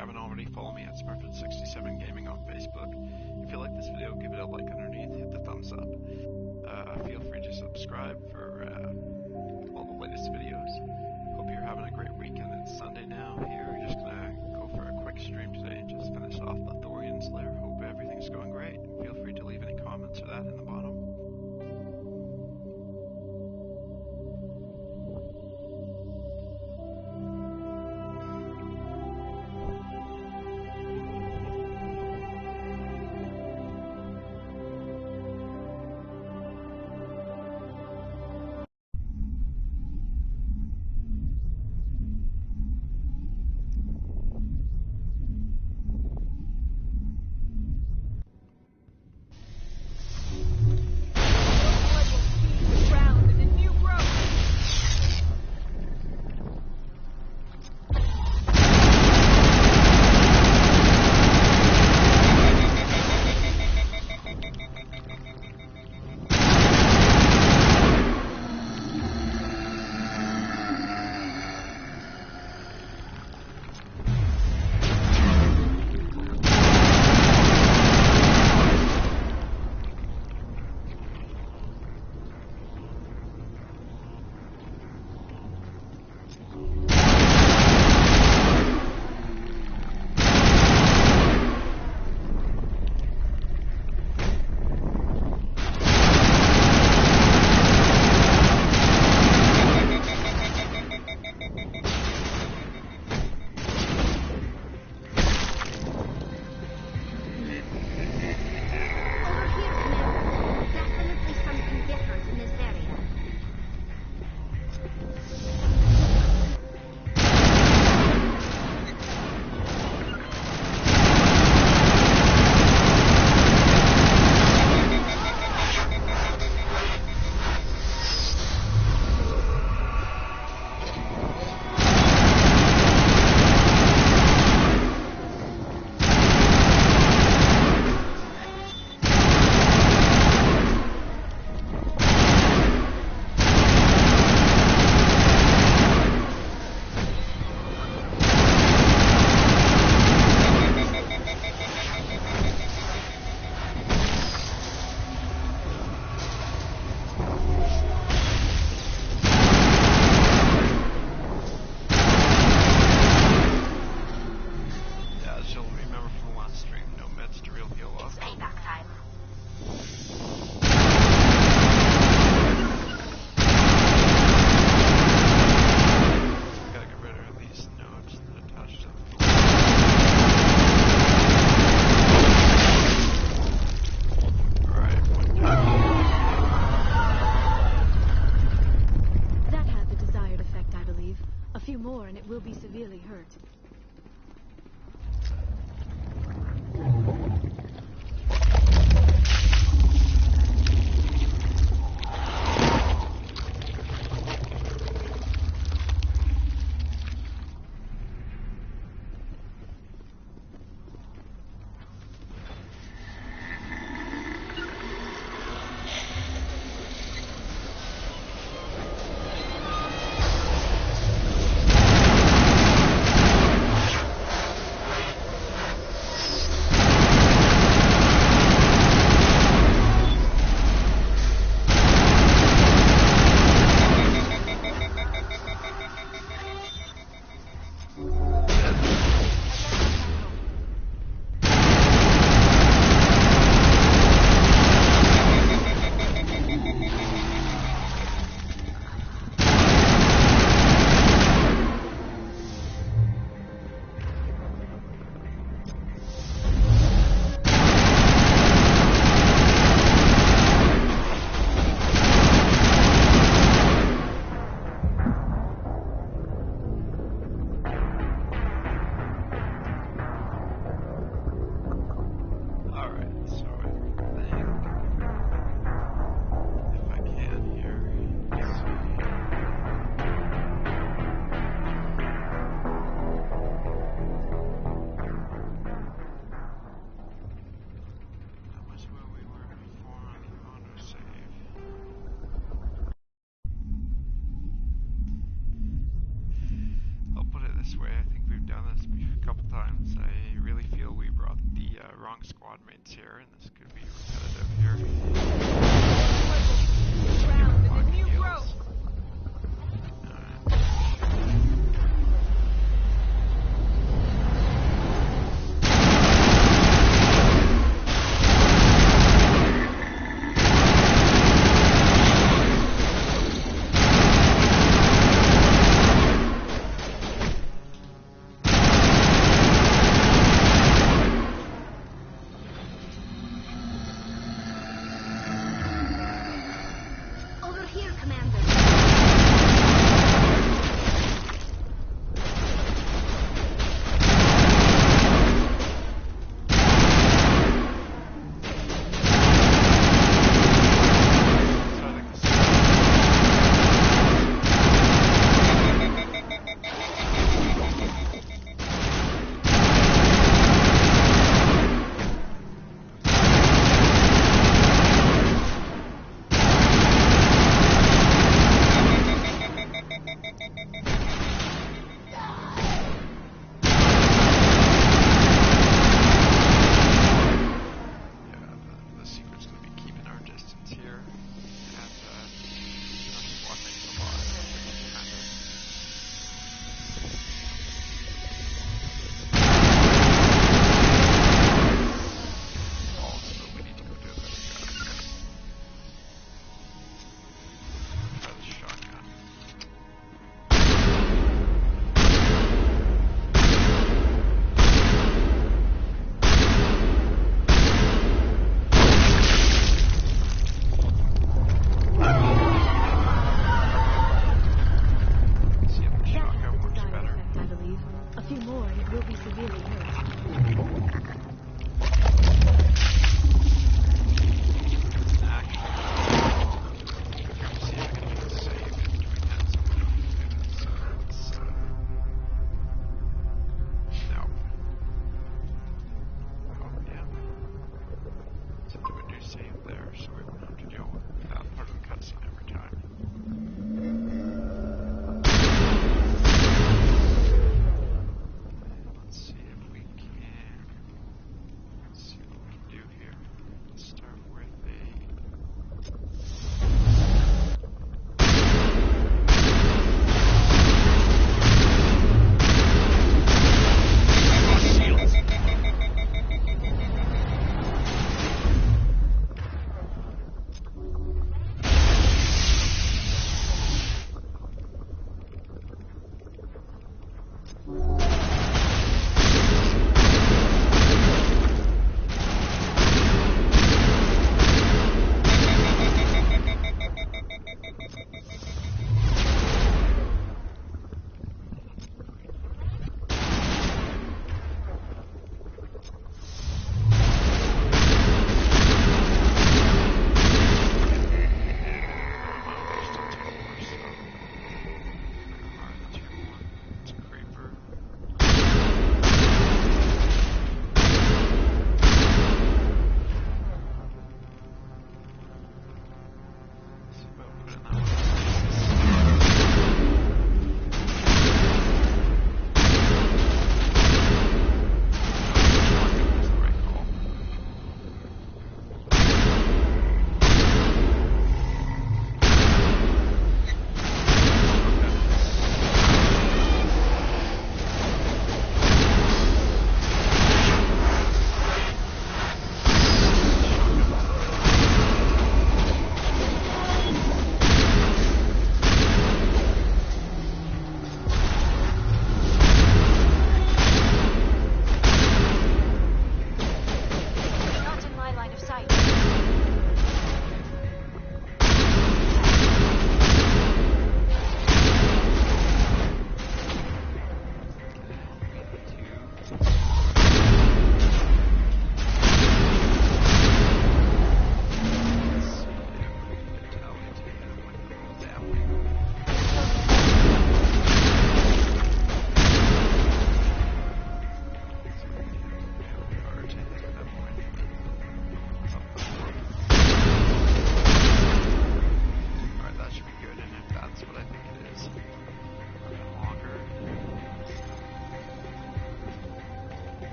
haven't already, follow me at Smurfit67Gaming on Facebook. If you like this video, give it a like underneath, hit the thumbs up. Feel free to subscribe for all the latest videos. Hope you're having a great weekend. It's Sunday now here. We're just gonna go for a quick stream today and just finish off the Thorian's Lair. Hope everything's going great. Feel free to leave any comments for that in the bottom. And it will be severely hurt. wrong squad mates here, and this could be repetitive here. Ground in a new Heals. growth. Over here, Commander. So I think this the secret's going to be keeping our distance here, and squad mates alive. Also, we need to go do this. Try the shotgun. See if the That had shotgun the works desired better. effect, I believe. A few more and it will be severely hurt. Actually, see if I can do a save in between that so we don't do this. No. Oh, yeah. So do a new save there so we won't have to deal with that part of the cutscene every time. Let's see if we can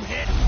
hit.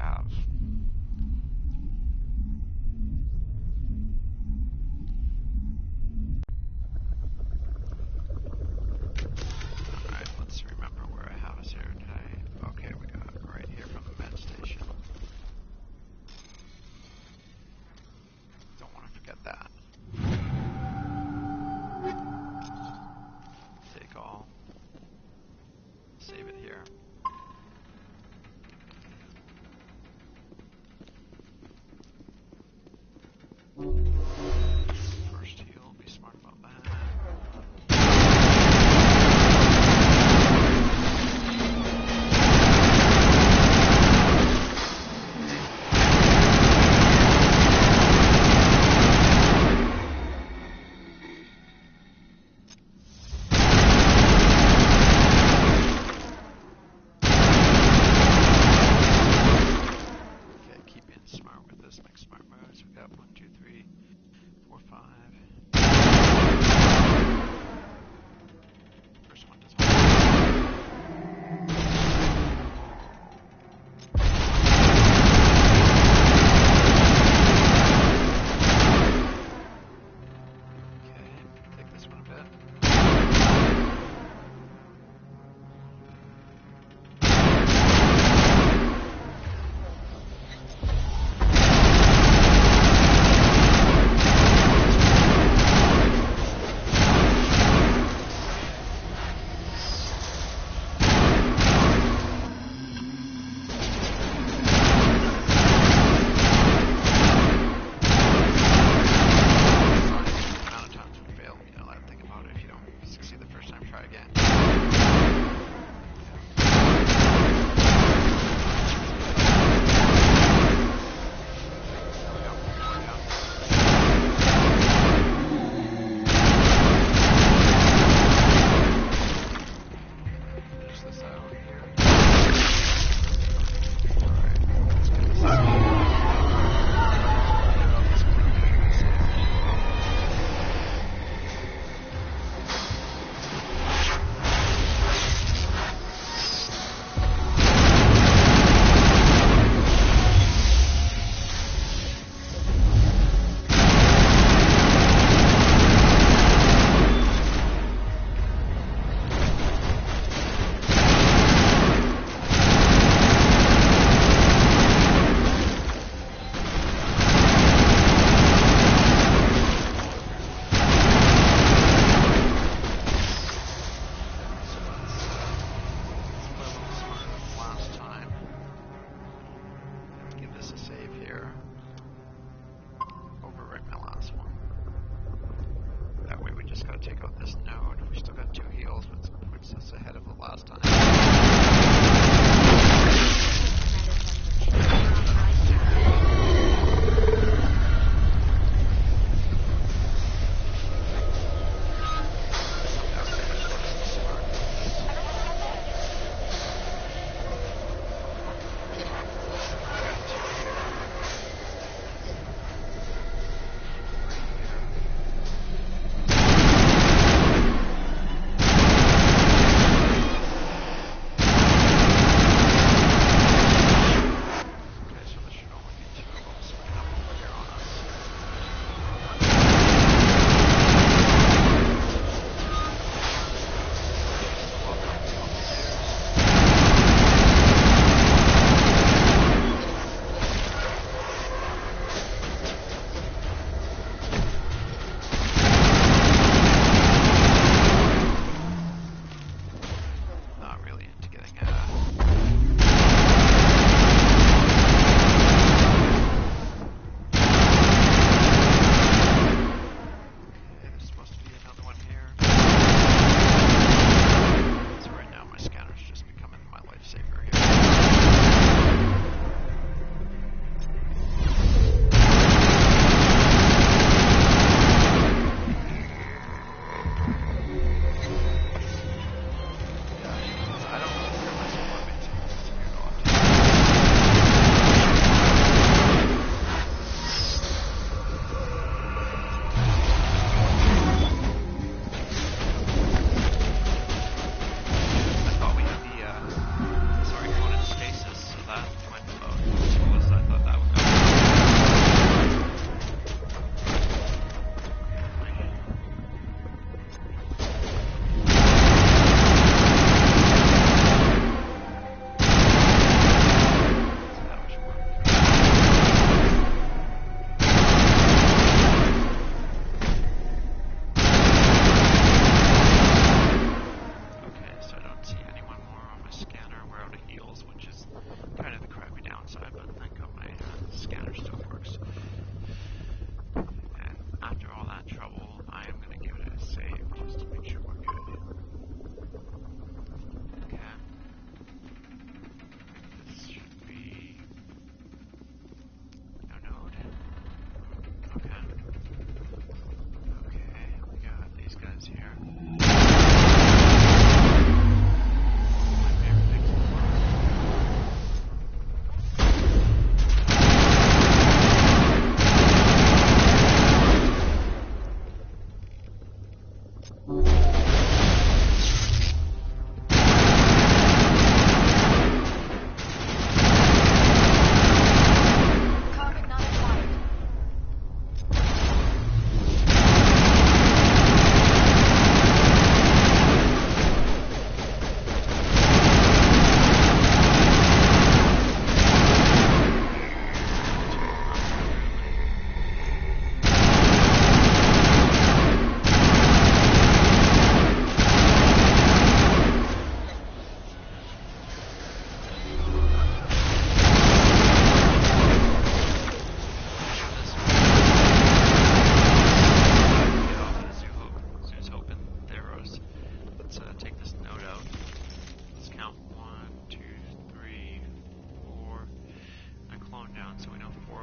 have. Alright, let's remember where I have us here. Okay, we got it right here from the med station. Don't want to forget that. Take all. Save it here. First heal, be smart about that.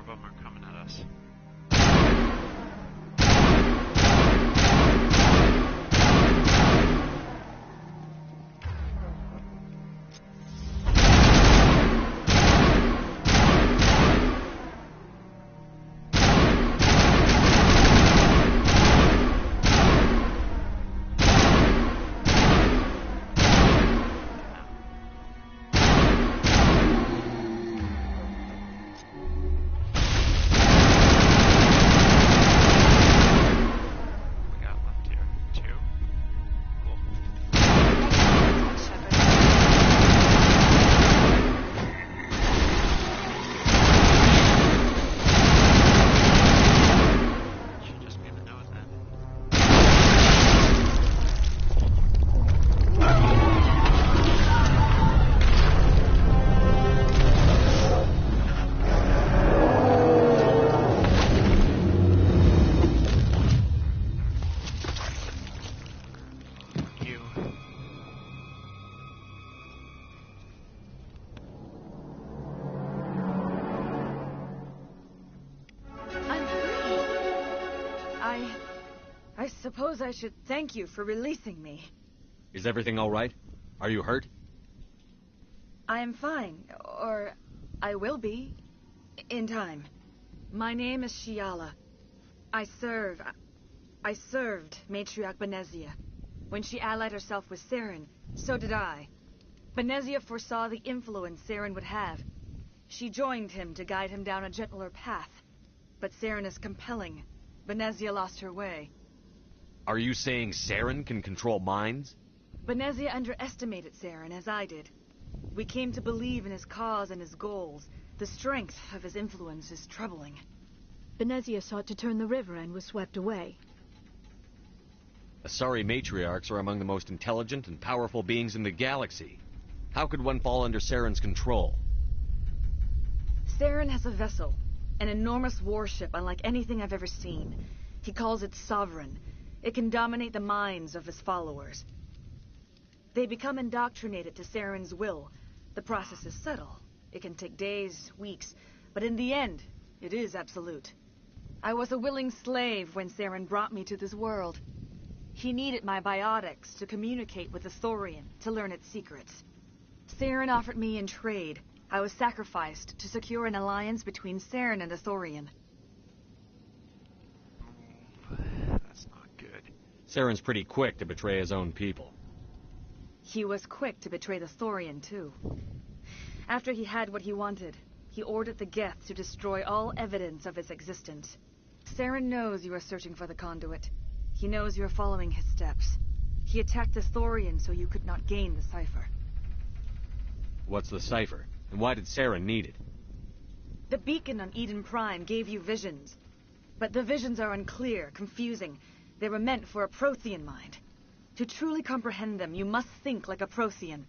them are coming at us. I suppose I should thank you for releasing me. Is everything all right? Are you hurt? I am fine, or I will be, in time. My name is Shiala. I served Matriarch Benezia. When she allied herself with Saren, so did I. Benezia foresaw the influence Saren would have. She joined him to guide him down a gentler path. But Saren is compelling. Benezia lost her way. Are you saying Saren can control minds? Benezia underestimated Saren, as I did. We came to believe in his cause and his goals. The strength of his influence is troubling. Benezia sought to turn the river and was swept away. Asari matriarchs are among the most intelligent and powerful beings in the galaxy. How could one fall under Saren's control? Saren has a vessel, an enormous warship unlike anything I've ever seen. He calls it Sovereign. It can dominate the minds of his followers. They become indoctrinated to Saren's will. The process is subtle. It can take days, weeks, but in the end, it is absolute. I was a willing slave when Saren brought me to this world. He needed my biotics to communicate with the Thorian, to learn its secrets. Saren offered me in trade. I was sacrificed to secure an alliance between Saren and the Thorian. That's not good. Saren's pretty quick to betray his own people. He was quick to betray the Thorian, too. After he had what he wanted, he ordered the Geth to destroy all evidence of its existence. Saren knows you are searching for the conduit. He knows you are following his steps. He attacked the Thorian so you could not gain the cipher. What's the cipher? And why did Saren need it? The beacon on Eden Prime gave you visions. But the visions are unclear, confusing. They were meant for a Prothean mind. To truly comprehend them, you must think like a Prothean.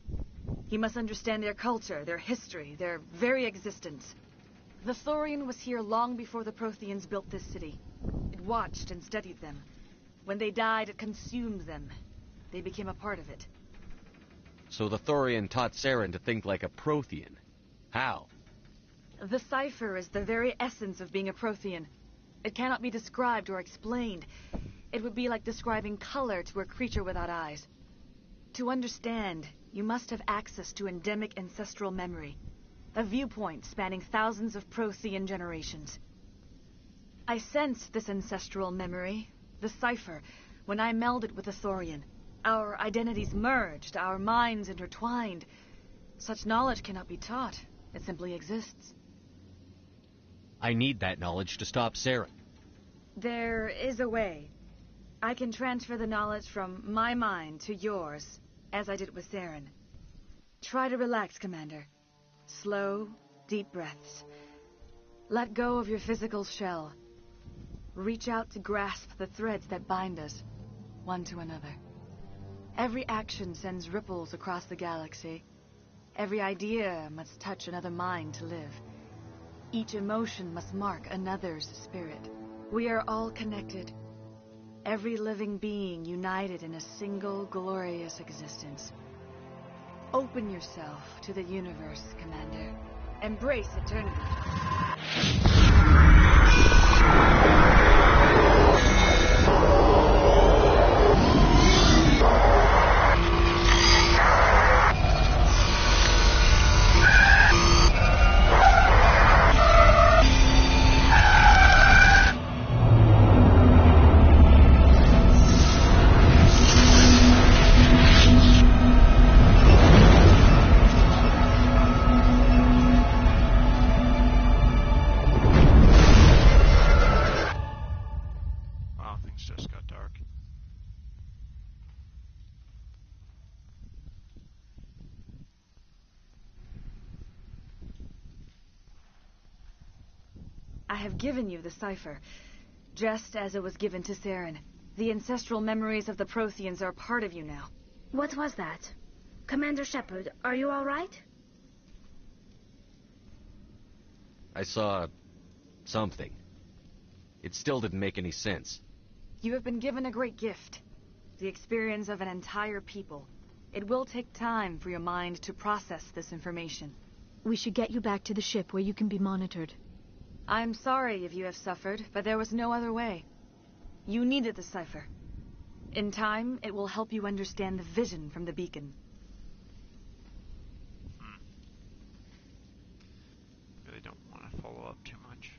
You must understand their culture, their history, their very existence. The Thorian was here long before the Protheans built this city. It watched and studied them. When they died, it consumed them. They became a part of it. So the Thorian taught Saren to think like a Prothean. How? The cipher is the very essence of being a Prothean. It cannot be described or explained. It would be like describing color to a creature without eyes. To understand, you must have access to endemic ancestral memory. A viewpoint spanning thousands of Prothean generations. I sensed this ancestral memory, the cipher, when I melded with the Thorian. Our identities merged, our minds intertwined. Such knowledge cannot be taught. It simply exists. I need that knowledge to stop Saren. There is a way. I can transfer the knowledge from my mind to yours, as I did with Saren. Try to relax, Commander. Slow, deep breaths. Let go of your physical shell. Reach out to grasp the threads that bind us, one to another. Every action sends ripples across the galaxy. Every idea must touch another mind to live. Each emotion must mark another's spirit. We are all connected. Every living being united in a single glorious existence. Open yourself to the universe, Commander. Embrace eternity. I have given you the cipher, just as it was given to Saren. The ancestral memories of the Protheans are part of you now. What was that? Commander Shepard, are you all right? I saw... something. It still didn't make any sense. You have been given a great gift. The experience of an entire people. It will take time for your mind to process this information. We should get you back to the ship where you can be monitored. I'm sorry if you have suffered, but there was no other way. You needed the cipher. In time, it will help you understand the vision from the beacon. Really don't want to follow up too much.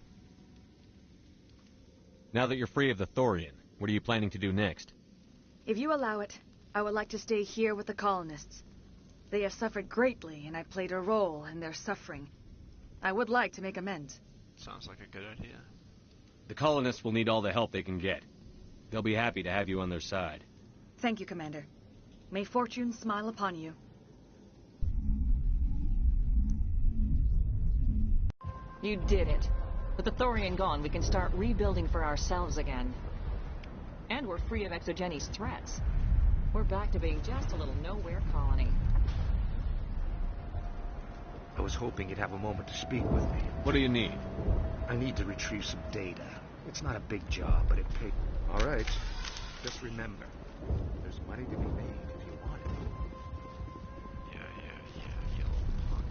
Now that you're free of the Thorian, what are you planning to do next? If you allow it, I would like to stay here with the colonists. They have suffered greatly, and I played a role in their suffering. I would like to make amends. Sounds like a good idea. The colonists will need all the help they can get. They'll be happy to have you on their side. Thank you, Commander. May fortune smile upon you. You did it. With the Thorian gone, we can start rebuilding for ourselves again. And we're free of Exogeni's threats. We're back to being just a little nowhere colony. I was hoping you'd have a moment to speak with me. What do you need? I need to retrieve some data. It's not a big job, but it pays. All right. Just remember, there's money to be made if you want it. Yeah, you little punk.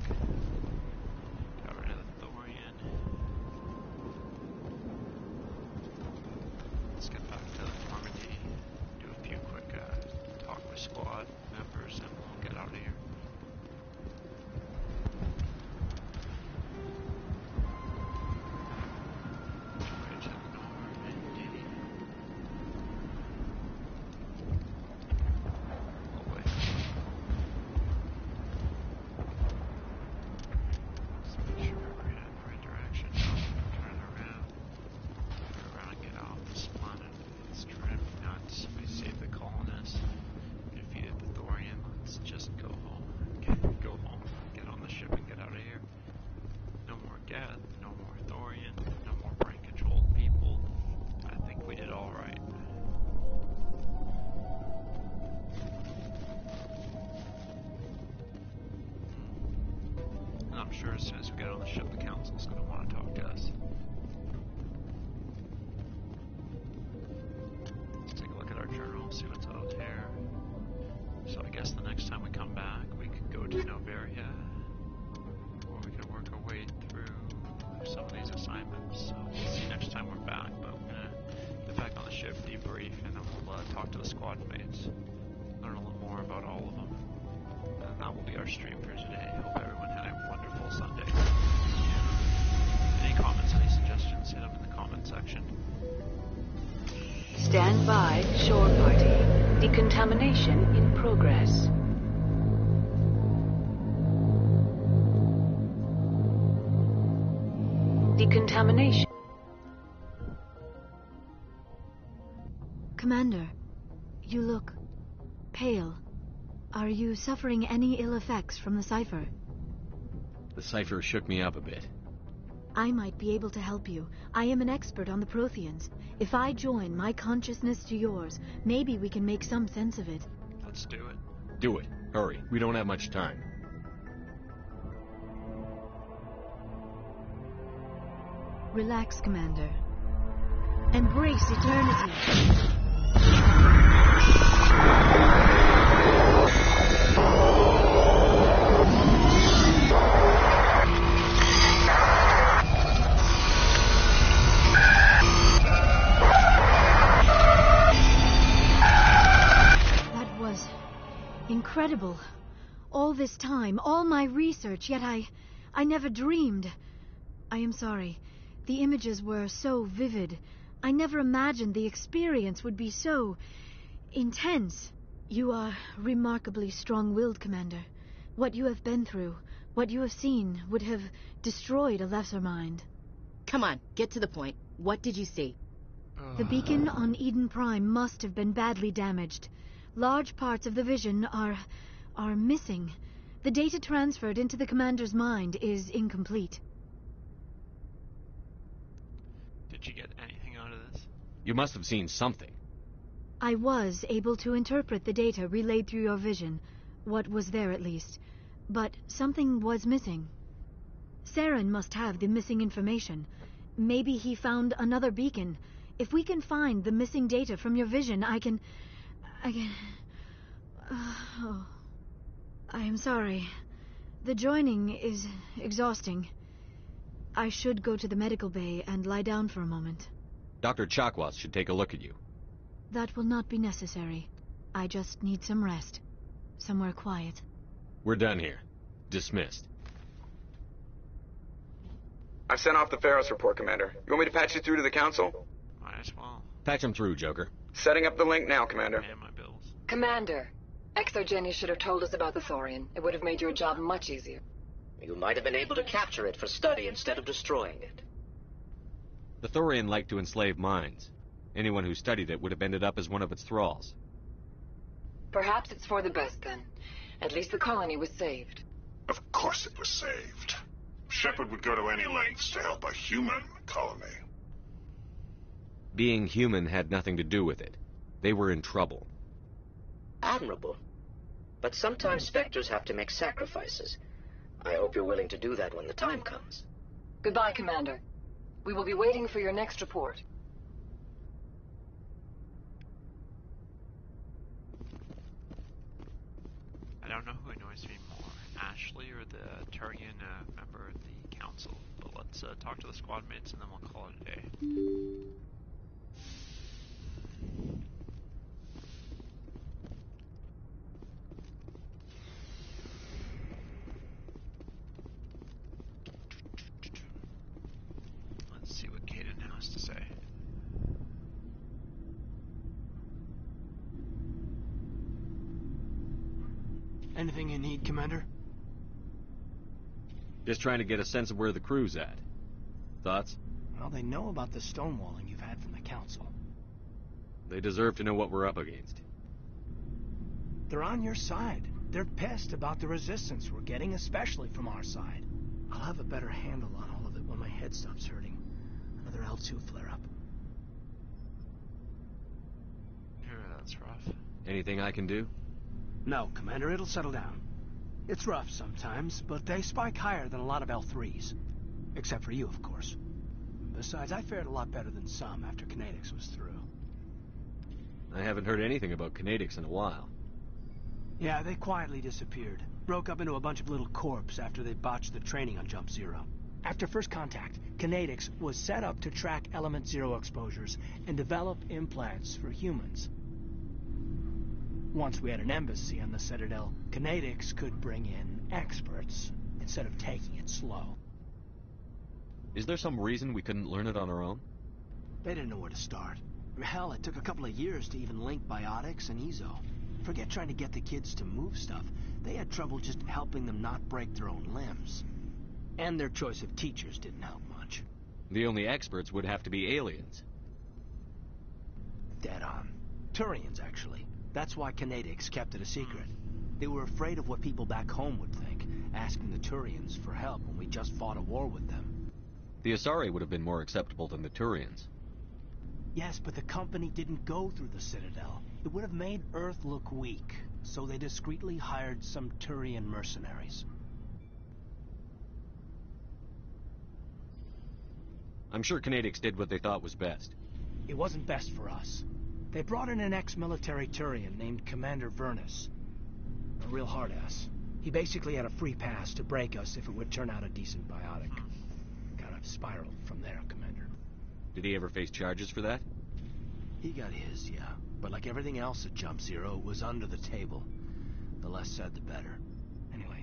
Got rid of the Thorian. Let's get back to Normandy. Do a few quick talk with squad members, and we'll get out of here. I'm sure as soon as we get on the ship, the council's going to want to talk to us. Let's take a look at our journal, see what's out here. So I guess the next time we come back, we could go to Noveria, or we could work our way through some of these assignments. So we'll see next time we're back, but we're going to get back on the ship, debrief, and then we'll talk to the squad mates, learn a little more about all of them. And that will be our stream for today. Hope everyone had a wonderful Sunday. Any comments, any suggestions, hit them in the comment section. Stand by, shore party. Decontamination in progress. Decontamination. Commander, you look pale. Are you suffering any ill effects from the cipher? The cipher shook me up a bit. I might be able to help you. I am an expert on the Protheans. If I join my consciousness to yours, maybe we can make some sense of it. Let's do it. Do it. Hurry. We don't have much time. Relax, Commander. Embrace eternity. this time, all my research, yet I never dreamed. I am sorry. The images were so vivid. I never imagined the experience would be so intense. You are remarkably strong-willed, Commander. What you have been through, what you have seen, would have destroyed a lesser mind. Come on, get to the point. What did you see? The beacon on Eden Prime must have been badly damaged. Large parts of the vision are missing. The data transferred into the Commander's mind is incomplete. Did you get anything out of this? You must have seen something. I was able to interpret the data relayed through your vision, what was there at least, but something was missing. Saren must have the missing information. Maybe he found another beacon. If we can find the missing data from your vision, I can... oh. I am sorry. The joining is exhausting. I should go to the medical bay and lie down for a moment. Dr. Chakwas should take a look at you. That will not be necessary. I just need some rest. Somewhere quiet. We're done here. Dismissed. I've sent off the Feros report, Commander. You want me to patch you through to the Council? Might as well. Patch him through, Joker. Setting up the link now, Commander. Pay my bills. Commander, Exogeny should have told us about the Thorian. It would have made your job much easier. You might have been able to capture it for study instead of destroying it. The Thorian liked to enslave minds. Anyone who studied it would have ended up as one of its thralls. Perhaps it's for the best, then. At least the colony was saved. Of course it was saved. Shepard would go to any lengths to help a human colony. Being human had nothing to do with it. They were in trouble. Admirable. But sometimes Spectres have to make sacrifices. I hope you're willing to do that when the time comes. Goodbye, Commander. We will be waiting for your next report. I don't know who annoys me more, Ashley or the Thorian member of the council. But let's talk to the squad mates and then we'll call it a day. Let's see what Kaden has to say. Anything you need, Commander? Just trying to get a sense of where the crew's at. Thoughts? Well, they know about the stonewalling you've had from the Council. They deserve to know what we're up against. They're on your side. They're pissed about the resistance we're getting, especially from our side. I'll have a better handle on all of it when my head stops hurting. Another L2 flare-up. Yeah, that's rough. Anything I can do? No, Commander, it'll settle down. It's rough sometimes, but they spike higher than a lot of L3s. Except for you, of course. Besides, I fared a lot better than some after Kinetics was through. I haven't heard anything about Kinetics in a while. Yeah, they quietly disappeared. Broke up into a bunch of little corps after they botched the training on Jump Zero. After first contact, Kinetics was set up to track Element Zero exposures and develop implants for humans. Once we had an embassy on the Citadel, Kinetics could bring in experts instead of taking it slow. Is there some reason we couldn't learn it on our own? They didn't know where to start. Hell, it took a couple of years to even link biotics and ezo. Forget trying to get the kids to move stuff. They had trouble just helping them not break their own limbs. And their choice of teachers didn't help much. The only experts would have to be aliens. Dead on. Thorians, actually. That's why Kinetics kept it a secret. They were afraid of what people back home would think, asking the Thorians for help when we just fought a war with them. The Asari would have been more acceptable than the Thorians. Yes, but the company didn't go through the Citadel. It would have made Earth look weak, so they discreetly hired some Thorian mercenaries. I'm sure Kinetics did what they thought was best. It wasn't best for us. They brought in an ex-military Thorian named Commander Vernus. A real hard-ass. He basically had a free pass to break us if it would turn out a decent biotic. Kind of spiraled from there, Commander. Did he ever face charges for that? He got his, yeah. But like everything else at Jump Zero, it was under the table. The less said, the better. Anyway,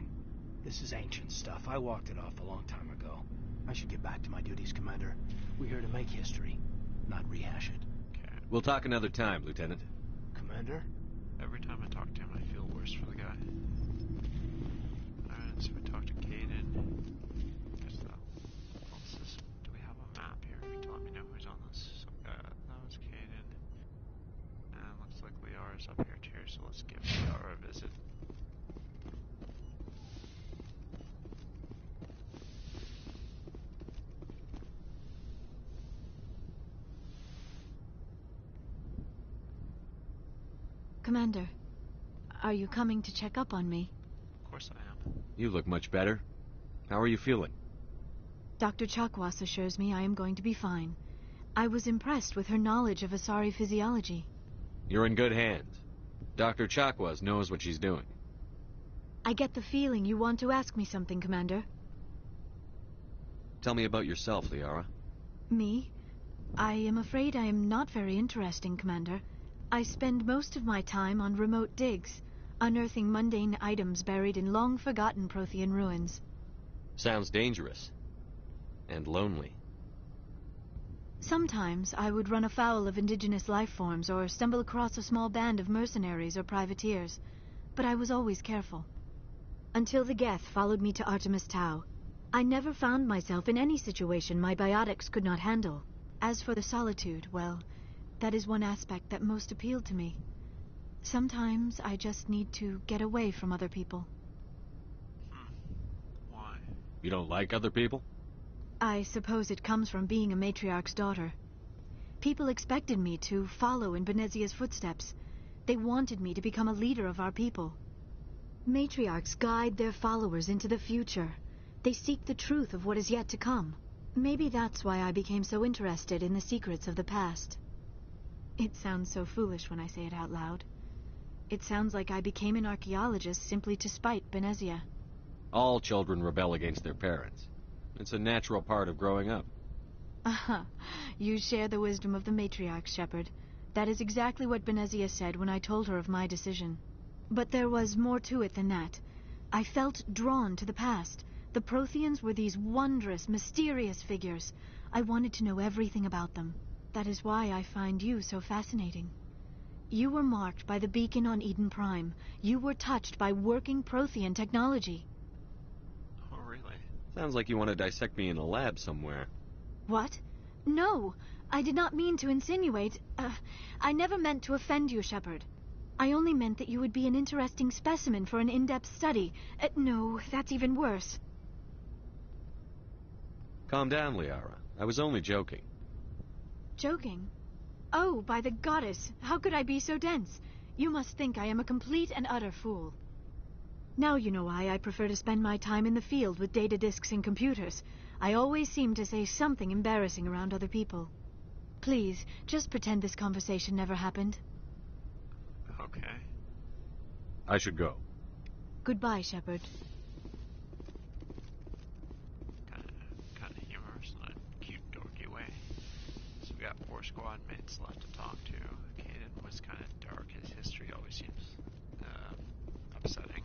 This is ancient stuff. I walked it off a long time ago. I should get back to my duties, Commander. We're here to make history, not rehash it. Okay. We'll talk another time, Lieutenant. Commander? Every time I talk to him, I feel worse for the guy. Alright, so we talked to Caden. Guess that. Well, this is, do we have a map here to let me know who's on this? So that was Caden. And looks like Liara's up here too, so let's give Liara a visit. Commander, are you coming to check up on me? Of course I am. You look much better. How are you feeling? Dr. Chakwas assures me I am going to be fine. I was impressed with her knowledge of Asari physiology. You're in good hands. Dr. Chakwas knows what she's doing. I get the feeling you want to ask me something, Commander. Tell me about yourself, Liara. Me? I am afraid I am not very interesting, Commander. I spend most of my time on remote digs, unearthing mundane items buried in long-forgotten Prothean ruins. Sounds dangerous. And lonely. Sometimes I would run afoul of indigenous life forms or stumble across a small band of mercenaries or privateers, but I was always careful. Until the Geth followed me to Artemis Tau, I never found myself in any situation my biotics could not handle. As for the solitude, well, that is one aspect that most appealed to me. Sometimes I just need to get away from other people. Why? You don't like other people? I suppose it comes from being a matriarch's daughter. People expected me to follow in Benezia's footsteps. They wanted me to become a leader of our people. Matriarchs guide their followers into the future. They seek the truth of what is yet to come. Maybe that's why I became so interested in the secrets of the past. It sounds so foolish when I say it out loud. It sounds like I became an archaeologist simply to spite Benezia. All children rebel against their parents. It's a natural part of growing up. Aha, you share the wisdom of the matriarch, Shepard. That is exactly what Benezia said when I told her of my decision. But there was more to it than that. I felt drawn to the past. The Protheans were these wondrous, mysterious figures. I wanted to know everything about them. That is why I find you so fascinating. You were marked by the beacon on Eden Prime. You were touched by working Prothean technology. Oh, really? Sounds like you want to dissect me in a lab somewhere. What? No, I did not mean to insinuate. I never meant to offend you, Shepard. I only meant that you would be an interesting specimen for an in-depth study. No, that's even worse. Calm down, Liara. I was only joking. Joking? Oh, by the goddess, how could I be so dense? You must think I am a complete and utter fool. Now you know why I prefer to spend my time in the field with data disks and computers. I always seem to say something embarrassing around other people. Please, just pretend this conversation never happened. Okay. I should go. Goodbye, Shepard. Kind of humorous in a cute, dorky way. So we got 4 squad mates left to talk to. Caden was kind of dark. His history always seems upsetting.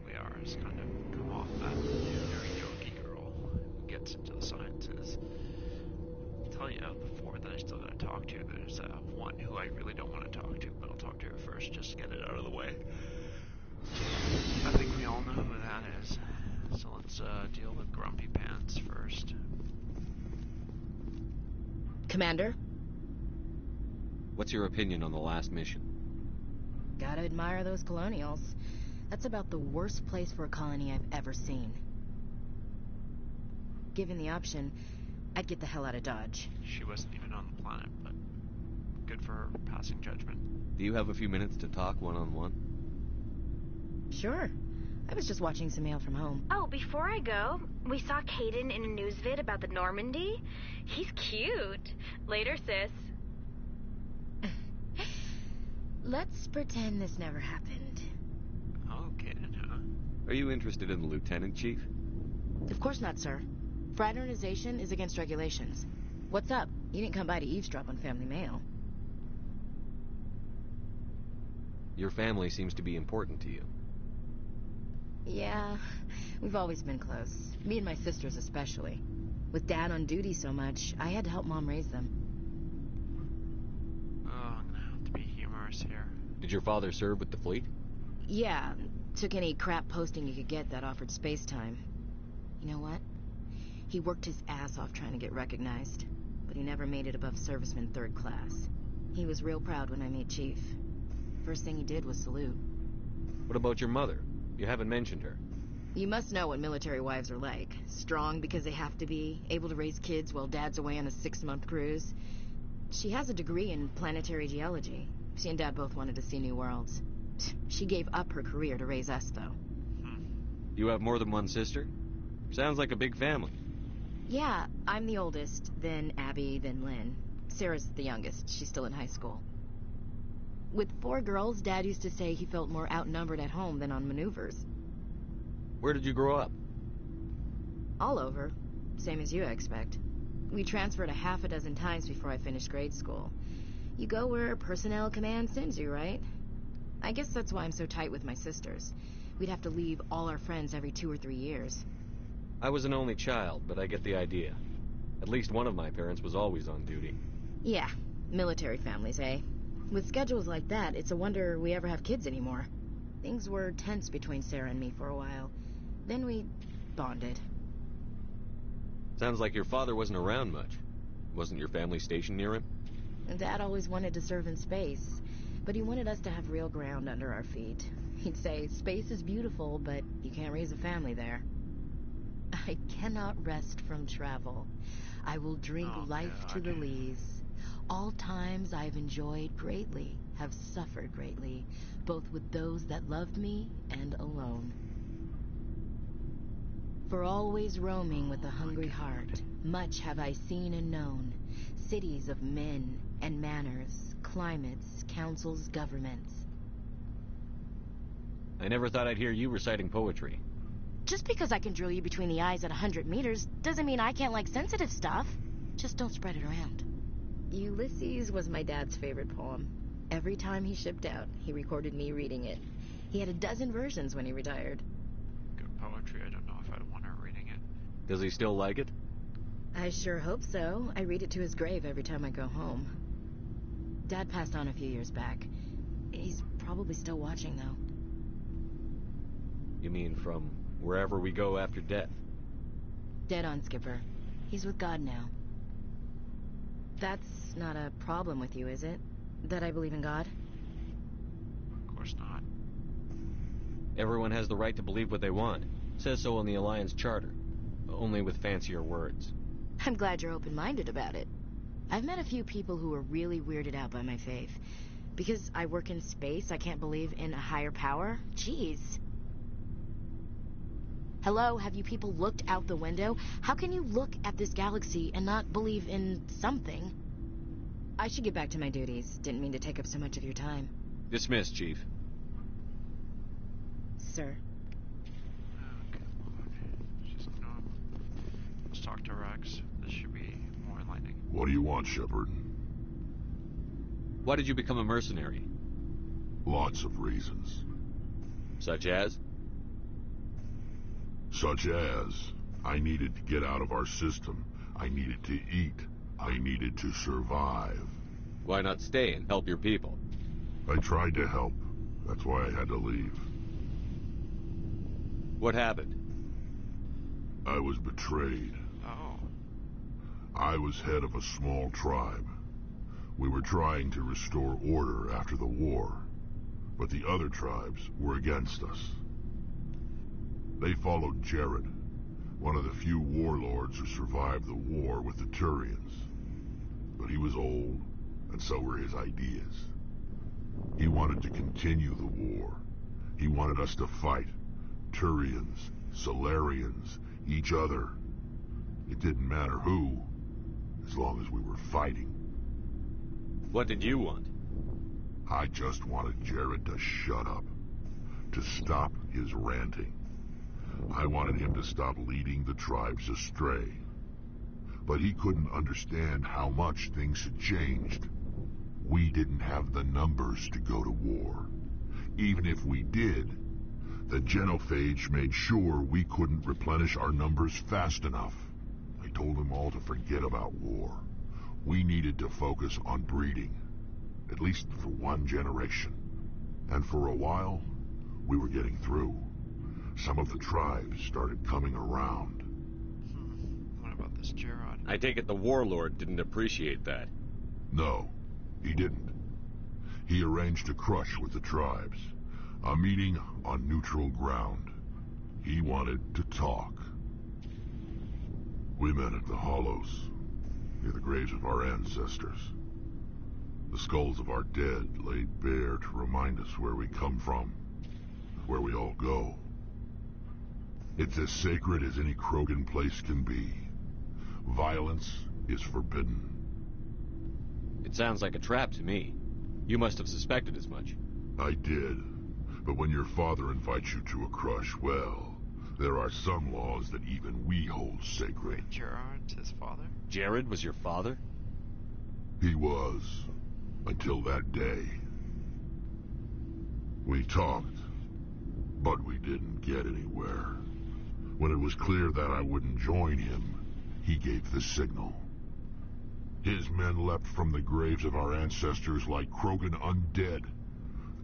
Liara's kind of come off that very yogi girl who gets into the sciences. I'll tell you, of the 4 that I still gotta talk to, there's one who I really don't want to talk to, but I'll talk to her first just to get it out of the way. I think we all know who that is. So let's deal with Grumpy Pants first. Commander? What's your opinion on the last mission? Gotta admire those colonials. That's about the worst place for a colony I've ever seen. Given the option, I'd get the hell out of Dodge. She wasn't even on the planet, but good for her passing judgment. Do you have a few minutes to talk one-on-one? Sure. I was just watching some mail from home. Oh, before I go, we saw Caden in a news vid about the Normandy. He's cute. Later, sis. Let's pretend this never happened. Oh, Caden, huh? Are you interested in the Lieutenant Chief? Of course not, sir. Fraternization is against regulations. What's up? You didn't come by to eavesdrop on family mail. Your family seems to be important to you. Yeah, we've always been close. Me and my sisters especially. With Dad on duty so much, I had to help Mom raise them. Oh, I'm gonna have to be humorous here. Did your father serve with the fleet? Yeah, took any crap posting you could get that offered space time. You know what? He worked his ass off trying to get recognized, but he never made it above serviceman 3rd class. He was real proud when I made Chief. First thing he did was salute. What about your mother? You haven't mentioned her. You must know what military wives are like. Strong because they have to be, able to raise kids while Dad's away on a 6-month cruise. She has a degree in planetary geology. She and Dad both wanted to see new worlds. She gave up her career to raise us, though. You have more than one sister? Sounds like a big family. Yeah, I'm the oldest, then Abby, then Lynn. Sarah's the youngest. She's still in high school. With 4 girls, Dad used to say he felt more outnumbered at home than on maneuvers. Where did you grow up? All over. Same as you, I expect. We transferred a half a dozen times before I finished grade school. You go where personnel command sends you, right? I guess that's why I'm so tight with my sisters. We'd have to leave all our friends every 2 or 3 years. I was an only child, but I get the idea. At least one of my parents was always on duty. Yeah, military families, eh? With schedules like that, it's a wonder we ever have kids anymore. Things were tense between Sarah and me for a while. Then we bonded. Sounds like your father wasn't around much. Wasn't your family stationed near him? Dad always wanted to serve in space, but he wanted us to have real ground under our feet. He'd say, space is beautiful, but you can't raise a family there. I cannot rest from travel. I will drink life to the lees. All times I've enjoyed greatly, have suffered greatly, both with those that loved me and alone. For always roaming with a hungry heart, much have I seen and known, cities of men and manners, climates, councils, governments. I never thought I'd hear you reciting poetry. Just because I can drill you between the eyes at 100 meters doesn't mean I can't like sensitive stuff. Just don't spread it around. Ulysses was my dad's favorite poem. Every time he shipped out, he recorded me reading it. He had a dozen versions when he retired. Good poetry, I don't know if I'd want her reading it. Does he still like it? I sure hope so. I read it to his grave every time I go home. Dad passed on a few years back. He's probably still watching, though. You mean from wherever we go after death? Dead on, Skipper. He's with God now. That's not a problem with you, is it? That I believe in God? Of course not. Everyone has the right to believe what they want. Says so in the Alliance Charter. Only with fancier words. I'm glad you're open-minded about it. I've met a few people who are really weirded out by my faith. Because I work in space, I can't believe in a higher power? Jeez. Hello, have you people looked out the window? How can you look at this galaxy and not believe in something? I should get back to my duties. Didn't mean to take up so much of your time. Dismissed, Chief. Sir. Okay, just normal. Let's talk to Rex. This should be more enlightening. What do you want, Shepard? Why did you become a mercenary? Lots of reasons. Such as? Such as, I needed to get out of our system. I needed to eat. I needed to survive. Why not stay and help your people? I tried to help. That's why I had to leave. What happened? I was betrayed. Oh. I was head of a small tribe. We were trying to restore order after the war, but the other tribes were against us. They followed Jared, one of the few warlords who survived the war with the Thorians. But he was old, and so were his ideas. He wanted to continue the war. He wanted us to fight. Thorians, Solarians, each other. It didn't matter who, as long as we were fighting. What did you want? I just wanted Jared to shut up, to stop his ranting. I wanted him to stop leading the tribes astray. But he couldn't understand how much things had changed. We didn't have the numbers to go to war. Even if we did, The genophage made sure we couldn't replenish our numbers fast enough. I told them all to forget about war. We needed to focus on breeding, at least for one generation. And for a while, we were getting through. Some of the tribes started coming around. What about this Gerard? I take it the warlord didn't appreciate that. No, he didn't. He arranged a crush with the tribes. A meeting on neutral ground. He wanted to talk. We met at the Hollows, near the graves of our ancestors. The skulls of our dead laid bare to remind us where we come from, where we all go. It's as sacred as any Krogan place can be. Violence is forbidden. It sounds like a trap to me. You must have suspected as much. I did. But when your father invites you to a crush, well, there are some laws that even we hold sacred. Wait, Gerard's his father? Jared was your father? He was. Until that day. We talked, but we didn't get anywhere. When it was clear that I wouldn't join him, he gave the signal. His men leapt from the graves of our ancestors like Krogan undead.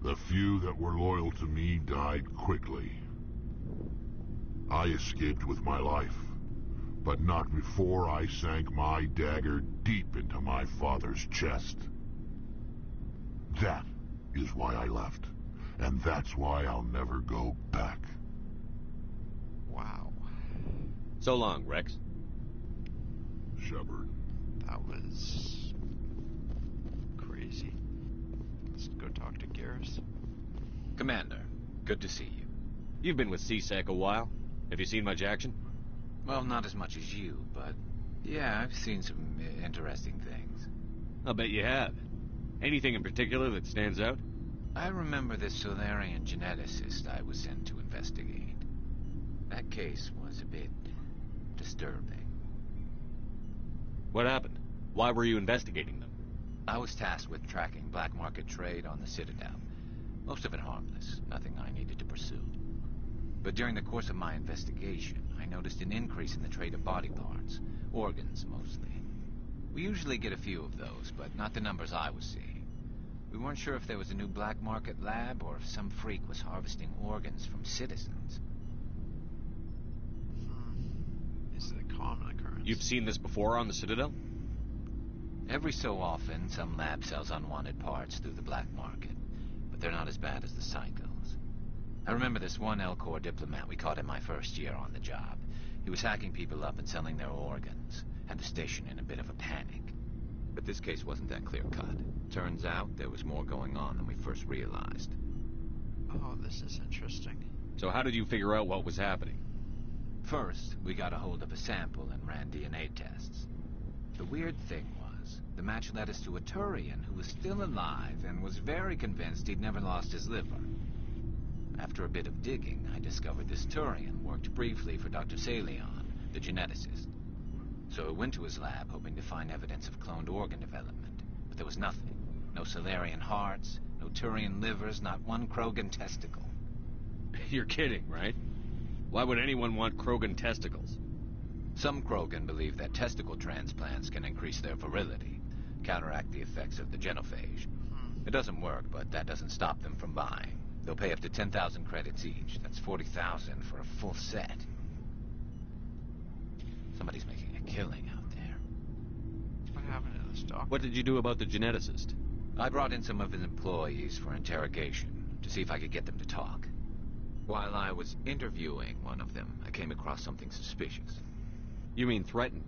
The few that were loyal to me died quickly. I escaped with my life, but not before I sank my dagger deep into my father's chest. That is why I left, and that's why I'll never go back. Wow. So long, Rex. Shepard. That was crazy. Let's go talk to Garrus. Commander, good to see you. You've been with CSEC a while. Have you seen much action? Well, not as much as you, but yeah, I've seen some interesting things. I'll bet you have. Anything in particular that stands out? I remember this Solarian geneticist I was sent to investigate. That case was a bit disturbing. What happened? Why were you investigating them? I was tasked with tracking black market trade on the Citadel. Most of it harmless, nothing I needed to pursue. But during the course of my investigation, I noticed an increase in the trade of body parts, organs mostly. We usually get a few of those, but not the numbers I was seeing. We weren't sure if there was a new black market lab or if some freak was harvesting organs from citizens. Is it a common occurrence? You've seen this before on the Citadel? Every so often, some lab sells unwanted parts through the black market, but they're not as bad as the cycles. I remember this one L-Corps diplomat we caught in my first year on the job. He was hacking people up and selling their organs. Had the station in a bit of a panic. But this case wasn't that clear-cut. Turns out there was more going on than we first realized. Oh, this is interesting. So how did you figure out what was happening? First, we got a hold of a sample and ran DNA tests. The weird thing was, the match led us to a Thorian who was still alive and was very convinced he'd never lost his liver. After a bit of digging, I discovered this Thorian worked briefly for Dr. Salion, the geneticist. So I went to his lab hoping to find evidence of cloned organ development, but there was nothing. No Solarian hearts, no Thorian livers, not one Krogan testicle. You're kidding, right? Why would anyone want Krogan testicles? Some Krogan believe that testicle transplants can increase their virility, counteract the effects of the genophage. It doesn't work, but that doesn't stop them from buying. They'll pay up to 10,000 credits each. That's 40,000 for a full set. Somebody's making a killing out there. What happened to this doctor? What did you do about the geneticist? I brought in some of his employees for interrogation, to see if I could get them to talk. While I was interviewing one of them, I came across something suspicious. You mean threaten?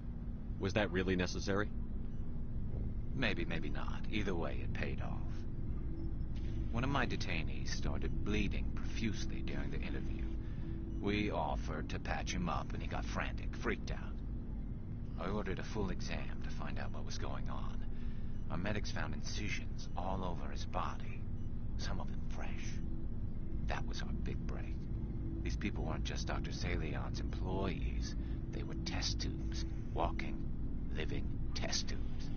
Was that really necessary? Maybe, maybe not. Either way, it paid off. One of my detainees started bleeding profusely during the interview. We offered to patch him up, and he got frantic, freaked out. I ordered a full exam to find out what was going on. Our medics found incisions all over his body, some of them fresh. That was our big break. These people weren't just Dr. Salion's employees. They were test tubes. Walking, living test tubes.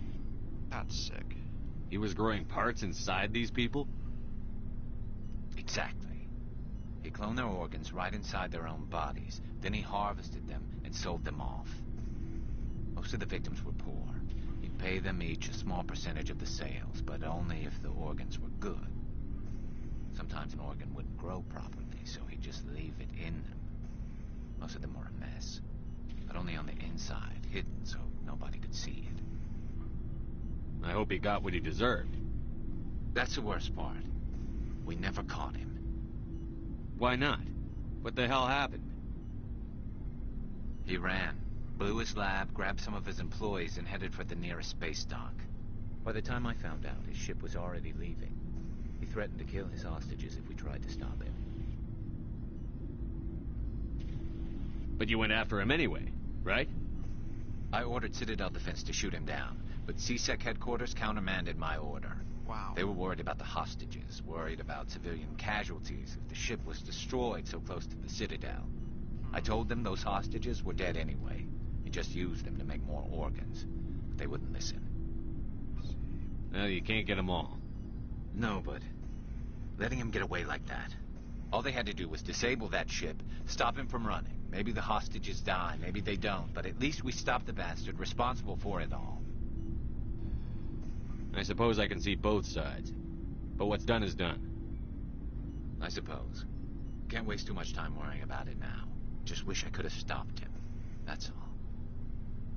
That's sick. He was growing parts inside these people? Exactly. He cloned their organs right inside their own bodies. Then he harvested them and sold them off. Most of the victims were poor. He'd pay them each a small percentage of the sales, but only if the organs were good. Sometimes an organ wouldn't grow properly, so he'd just leave it in them. Most of them were a mess, but only on the inside, hidden so nobody could see it. I hope he got what he deserved. That's the worst part. We never caught him. Why not? What the hell happened? He ran, blew his lab, grabbed some of his employees, and headed for the nearest space dock. By the time I found out, his ship was already leaving. He threatened to kill his hostages if we tried to stop him. But you went after him anyway, right? I ordered Citadel Defense to shoot him down, but CSEC headquarters countermanded my order. Wow. They were worried about the hostages, worried about civilian casualties if the ship was destroyed so close to the Citadel. I told them those hostages were dead anyway. He just used them to make more organs. But they wouldn't listen. Well, you can't get them all. No, but letting him get away like that. All they had to do was disable that ship, stop him from running. Maybe the hostages die, maybe they don't, but at least we stopped the bastard responsible for it all. I suppose I can see both sides. But what's done is done. I suppose. Can't waste too much time worrying about it now. Just wish I could have stopped him. That's all.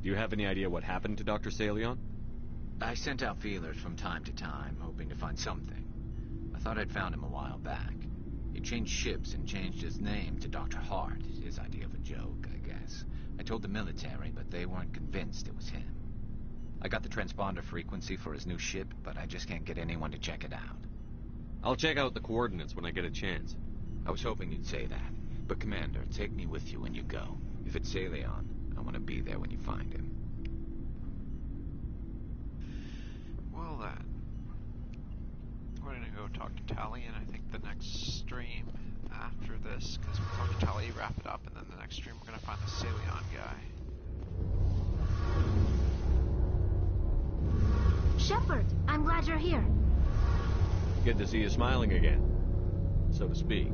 Do you have any idea what happened to Dr. Salion? I sent out feelers from time to time, hoping to find something. I thought I'd found him a while back. He changed ships and changed his name to Dr. Hart, his idea of a joke, I guess. I told the military, but they weren't convinced it was him. I got the transponder frequency for his new ship, but I just can't get anyone to check it out. I'll check out the coordinates when I get a chance. I was hoping you'd say that. But Commander, take me with you when you go. If it's Salion, I want to be there when you find him. Well then, we're gonna go talk to Tally, and I think the next stream after this, because we'll talk to Tally, wrap it up, and then the next stream we're gonna find the Salion guy. Shepard, I'm glad you're here. Good to see you smiling again, so to speak.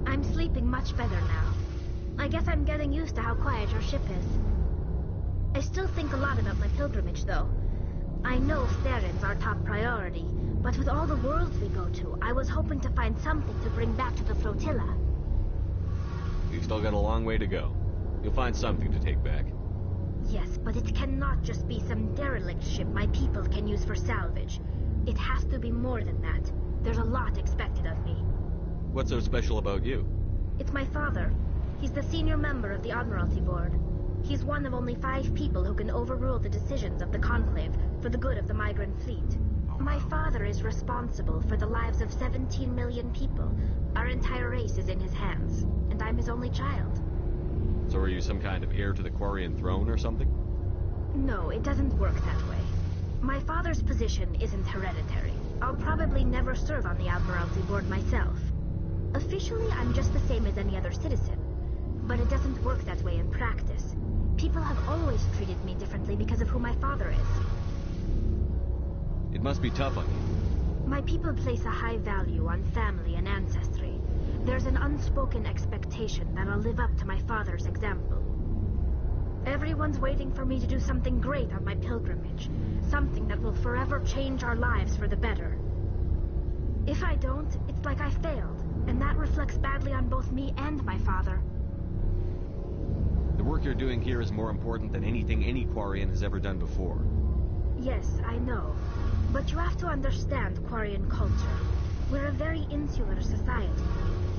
I'm sleeping much better now. I guess I'm getting used to how quiet your ship is. I still think a lot about my pilgrimage, though. I know Theron's our top priority, but with all the worlds we go to, I was hoping to find something to bring back to the flotilla. You've still got a long way to go. You'll find something to take back. Yes, but it cannot just be some derelict ship my people can use for salvage. It has to be more than that. There's a lot expected of me. What's so special about you? It's my father. He's the senior member of the Admiralty Board. He's one of only 5 people who can overrule the decisions of the Conclave for the good of the migrant fleet. My father is responsible for the lives of 17 million people. Our entire race is in his hands, and I'm his only child. So are you some kind of heir to the Quarian throne or something? No, it doesn't work that way. My father's position isn't hereditary. I'll probably never serve on the Admiralty Board myself. Officially, I'm just the same as any other citizen. But it doesn't work that way in practice. People have always treated me differently because of who my father is. It must be tough on you. My people place a high value on family and ancestry. There's an unspoken expectation that I'll live up to my father's example. Everyone's waiting for me to do something great on my pilgrimage. Something that will forever change our lives for the better. If I don't, it's like I failed, and that reflects badly on both me and my father. The work you're doing here is more important than anything any Quarian has ever done before. Yes, I know. But you have to understand Quarian culture. We're a very insular society.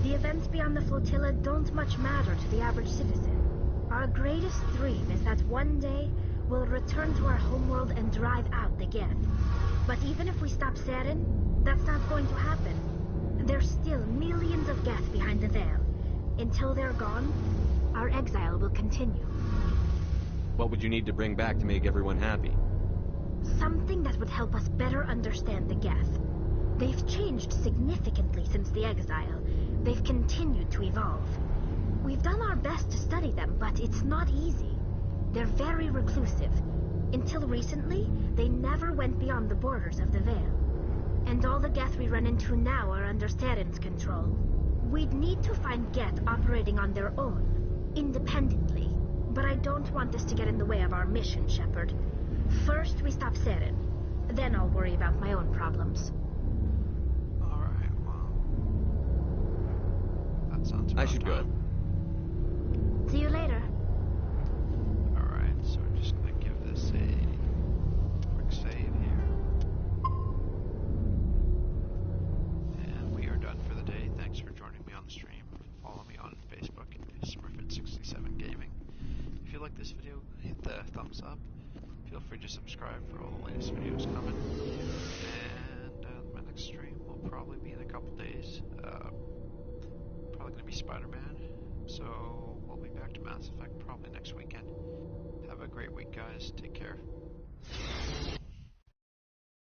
The events beyond the flotilla don't much matter to the average citizen. Our greatest dream is that one day we'll return to our homeworld and drive out the Geth. But even if we stop Saren, that's not going to happen. There's still millions of Geth behind the veil. Until they're gone, our exile will continue. What would you need to bring back to make everyone happy? Something that would help us better understand the Geth. They've changed significantly since the exile. They've continued to evolve. We've done our best to study them, but it's not easy. They're very reclusive. Until recently, they never went beyond the borders of the Veil. and all the Geth we run into now are under Saren's control. We'd need to find Geth operating on their own, independently. But I don't want this to get in the way of our mission, Shepard. First, we stop Saren. Then I'll worry about my own problems. Alright, well... That sounds I about should go. See you later. Alright, so we're just gonna give this a quick save here. And we are done for the day. Thanks for joining me on the stream. Follow me on Facebook, Smurfit67 Gaming. If you like this video, hit the thumbs up. Feel free to subscribe for all the latest videos coming. And my next stream will probably be in a couple days. Probably going to be Spider-Man. So we'll be back to Mass Effect probably next weekend. Have a great week, guys. Take care.